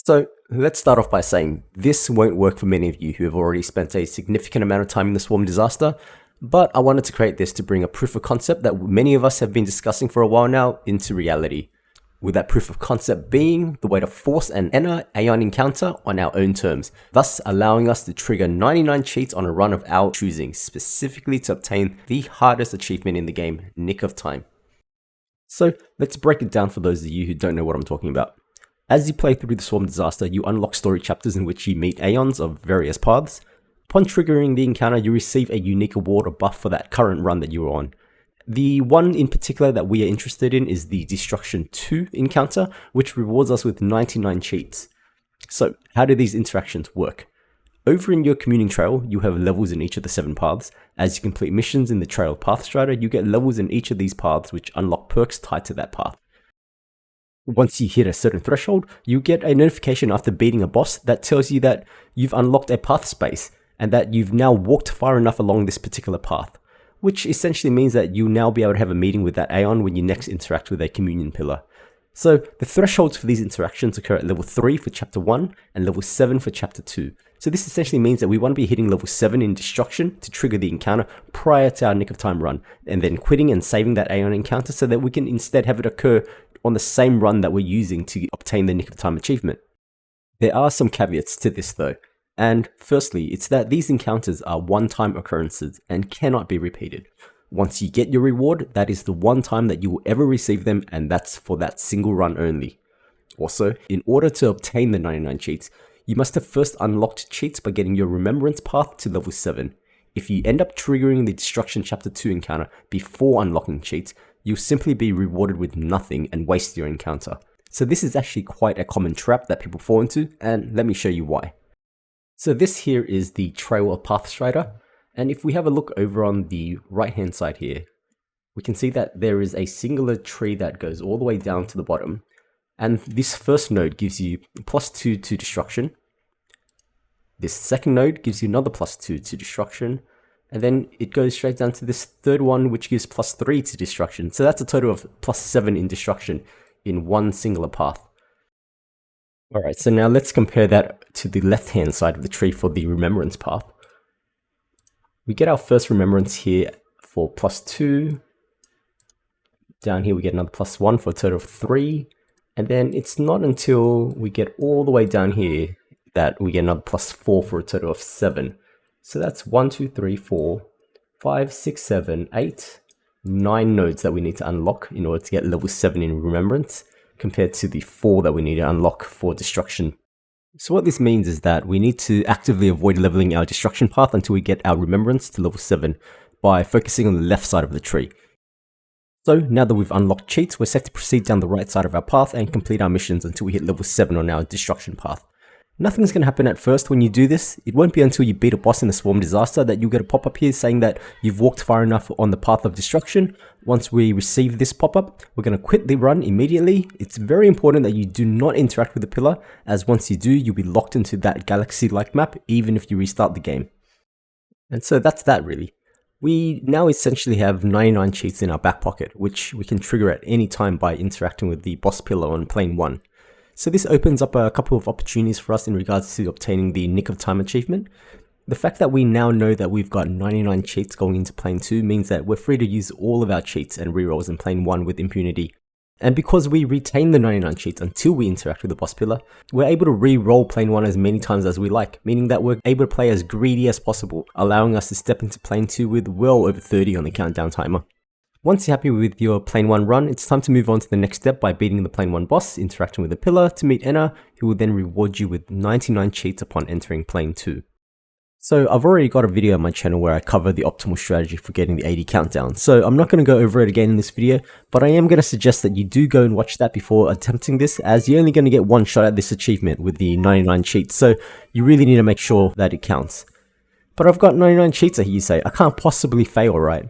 So let's start off by saying this won't work for many of you who have already spent a significant amount of time in the Swarm disaster, but I wanted to create this to bring a proof of concept that many of us have been discussing for a while now into reality. With that proof of concept being the way to force and enter Aeon encounter on our own terms, thus allowing us to trigger 99 cheats on a run of our choosing, specifically to obtain the hardest achievement in the game, Nick of Time. So let's break it down for those of you who don't know what I'm talking about. As you play through the Swarm disaster, you unlock story chapters in which you meet Aeons of various paths. Upon triggering the encounter, you receive a unique award or buff for that current run that you were on. The one in particular that we are interested in is the Destruction 2 encounter, which rewards us with 99 cheats. So, how do these interactions work? Over in your communing trail, you have levels in each of the 7 paths. As you complete missions in the Trail Path Strata, you get levels in each of these paths which unlock perks tied to that path. Once you hit a certain threshold, you get a notification after beating a boss that tells you that you've unlocked a path space and that you've now walked far enough along this particular path, which essentially means that you'll now be able to have a meeting with that Aeon when you next interact with a communion pillar. So the thresholds for these interactions occur at level 3 for chapter 1 and level 7 for chapter 2. So this essentially means that we want to be hitting level 7 in Destruction to trigger the encounter prior to our Nick of Time run, and then quitting and saving that Aeon encounter so that we can instead have it occur on the same run that we're using to obtain the Nick of Time achievement. There are some caveats to this though, and firstly, it's that these encounters are one-time occurrences and cannot be repeated. Once you get your reward, that is the one time that you will ever receive them, and that's for that single run only. Also, in order to obtain the 99 cheats, you must have first unlocked cheats by getting your Remembrance path to level 7. If you end up triggering the Destruction Chapter 2 encounter before unlocking cheats, you'll simply be rewarded with nothing and waste your encounter. So this is actually quite a common trap that people fall into, and let me show you why. So this here is the Trail Path Strata, and if we have a look over on the right hand side here, we can see that there is a singular tree that goes all the way down to the bottom, and this first node gives you +2 to Destruction. This second node gives you another +2 to Destruction, and then it goes straight down to this third one which gives +3 to Destruction. So that's a total of +7 in Destruction in one singular path. Alright, so now let's compare that to the left hand side of the tree for the Remembrance path. We get our first Remembrance here for +2. Down here we get another +1 for a total of 3. And then it's not until we get all the way down here that we get another +4 for a total of 7. So that's 1, 2, 3, 4, 5, 6, 7, 8, 9 nodes that we need to unlock in order to get level 7 in Remembrance, compared to the 4 that we need to unlock for Destruction. So what this means is that we need to actively avoid leveling our Destruction path until we get our Remembrance to level 7 by focusing on the left side of the tree. So now that we've unlocked cheats, we're set to proceed down the right side of our path and complete our missions until we hit level 7 on our Destruction path. Nothing's going to happen at first when you do this. It won't be until you beat a boss in the Swarm disaster that you'll get a pop-up here saying that you've walked far enough on the path of Destruction. Once we receive this pop-up, we're going to quit the run immediately. It's very important that you do not interact with the pillar, as once you do, you'll be locked into that galaxy-like map even if you restart the game. And so that's that really. We now essentially have 99 cheats in our back pocket, which we can trigger at any time by interacting with the boss pillar on plane 1. So this opens up a couple of opportunities for us in regards to obtaining the Nick of Time achievement. The fact that we now know that we've got 99 cheats going into plane 2 means that we're free to use all of our cheats and rerolls in plane 1 with impunity. And because we retain the 99 cheats until we interact with the boss pillar, we're able to re-roll plane 1 as many times as we like, meaning that we're able to play as greedy as possible, allowing us to step into plane 2 with well over 30 on the countdown timer. Once you're happy with your plane 1 run, it's time to move on to the next step by beating the plane 1 boss, interacting with the pillar to meet Enna, who will then reward you with 99 cheats upon entering plane 2. So I've already got a video on my channel where I cover the optimal strategy for getting the 80 countdown, so I'm not going to go over it again in this video, but I am going to suggest that you do go and watch that before attempting this, as you're only going to get one shot at this achievement with the 99 cheats, so you really need to make sure that it counts. But I've got 99 cheats, I hear you say. I can't possibly fail, right?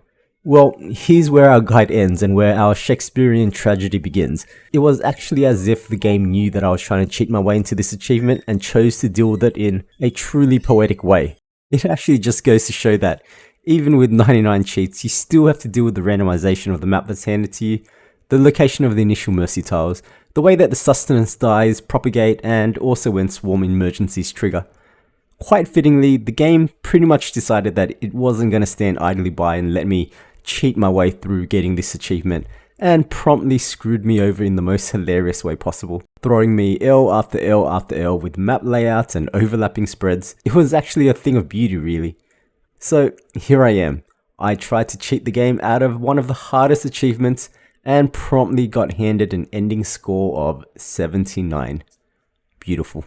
Well, here's where our guide ends and where our Shakespearean tragedy begins. It was actually as if the game knew that I was trying to cheat my way into this achievement and chose to deal with it in a truly poetic way. It actually just goes to show that even with 99 cheats, you still have to deal with the randomization of the map that's handed to you. the location of the initial mercy tiles, the way that the sustenance dies propagate, and also when swarm emergencies trigger. Quite fittingly, the game pretty much decided that it wasn't going to stand idly by and let me cheat my way through getting this achievement, and promptly screwed me over in the most hilarious way possible, throwing me L after L after L with map layouts and overlapping spreads. It was actually a thing of beauty, really. So here I am. I tried to cheat the game out of one of the hardest achievements and promptly got handed an ending score of 79. Beautiful.